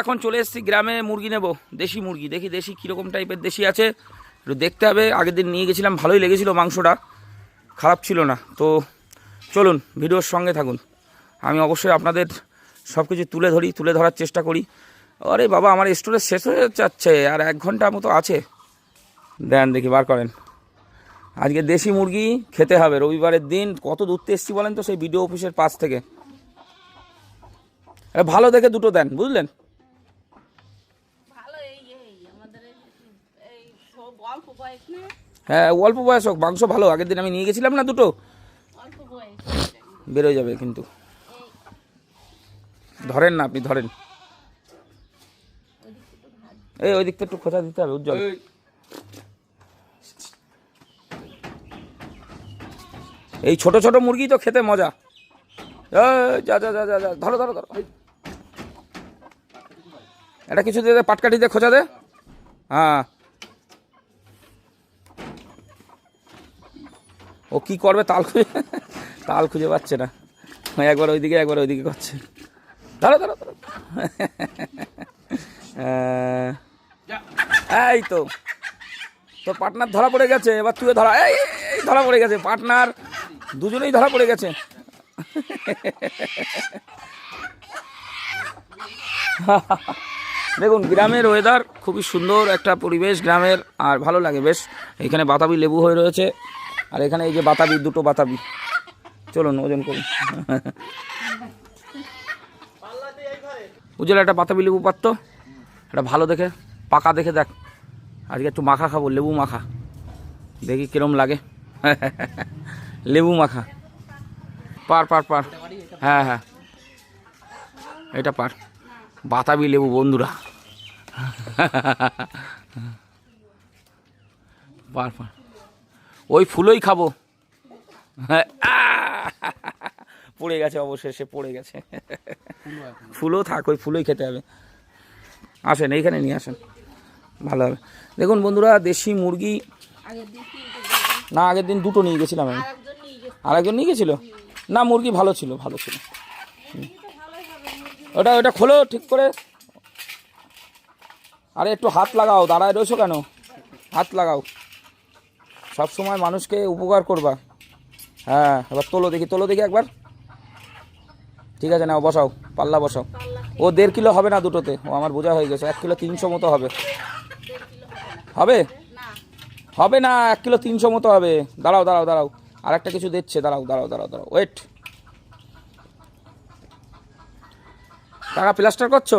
এখন চলে এসেছি গ্রামে, মুরগি নেব, দেশি মুরগি। দেখি দেশি কীরকম টাইপের দেশি আছে একটু দেখতে হবে। আগের দিন নিয়ে গেছিলাম, ভালোই লেগেছিল, মাংসটা খারাপ ছিল না। তো চলুন ভিডিওর সঙ্গে থাকুন, আমি অবশ্যই আপনাদের সব কিছু তুলে ধরার চেষ্টা করি। আরে বাবা, আমার স্টোরেজ শেষ হয়ে যাচ্ছে, আর 1 ঘন্টা মতো আছে। দেন দেখি, বার করেন। আজকে দেশি মুরগি খেতে হবে রবিবারের দিন। কত দূরতে এসছি বলেন তো, সেই বিডিও অফিসের পাশ থেকে। ভালো দেখে দুটো দেন, বুঝলেন? হ্যাঁ, অল্প বয়স হোক, মাংস ভালো। আগের দিন আমি নিয়ে গেছিলাম না দুটো, বেরোয় যাবে কিন্তু। ধরেন না, আপনি ধরেন। এই ওই দিকটা একটু খোঁচা দিতে হবে, উজ্জ্বল। এই ছোট ছোট মুরগি তো খেতে মজা। যা যা যা যা যা, ধরো ধরো ধরো। এটা কিছু দিয়ে দে, পাটকাঠি দিয়ে খোঁচা দে। হ্যাঁ, ও কি করবে, তাল খুঁজে পাচ্ছে না। একবার ওইদিকে একবার ওইদিকে করছে। ধরো ধরো ধরো। এই তো তোর পার্টনার ধরা পড়ে গেছে, এবার তুই ধরা। এই ধরা পড়ে গেছে পার্টনার, দুজনেই ধরা পড়ে গেছে। দেখুন, গ্রামের ওয়েদার খুবই সুন্দর একটা পরিবেশ গ্রামের, আর ভালো লাগে বেশ। এখানে বাতাবি লেবু হয়ে রয়েছে, আর এখানে এই যে বাতাবি, দুটো বাতাবি। চলুন ওজন করুন। উজ্জ্বল, একটা বাতাবি লেবু পারতো, এটা ভালো দেখে পাকা দেখে দেখ। আজকে একটু মাখা খাবো, লেবু মাখা, দেখি কিরম লাগে। লেবু মাখা পার পার পার। হ্যাঁ হ্যাঁ, এটা পার, বাতাবি লেবু বন্ধুরা। পার পার, ওই ফুলই খাবো। পড়ে গেছে, অবশেষে পড়ে গেছে। ফুলও থাক, ওই ফুলই খেতে হবে। আসেন এইখানে নিয়ে আসেন, ভালো হবে। দেখুন বন্ধুরা, দেশি মুরগি। না, আগের দিন দুটো নিয়ে গেছিলাম আমি, আরেকজন নিয়ে গেছিল। না, মুরগি ভালো ছিল, ভালো ছিল। ওটা খোলো ঠিক করে। আরে একটু হাত লাগাও, দাঁড়ায় রয়েছো কেন? হাত লাগাও, সব সময় মানুষকে উপকার করবা। হ্যাঁ, এবার তোলো দেখি একবার। ঠিক আছে, নাও বসাও, পাল্লা বসাও। ও 1.5 কিলো হবে না দুটোতে, ও আমার বোঝা হয়ে গেছে। 1 কিলো 300 মতো হবে। হবে হবে না, 1 কিলো 300 মতো হবে। দাঁড়াও দাঁড়াও দাঁড়াও, আর একটা কিছু দিচ্ছে, দাঁড়াও দাঁড়াও দাঁড়াও দাঁড়াও, ওয়েট। টাকা প্লাস্টার করছো?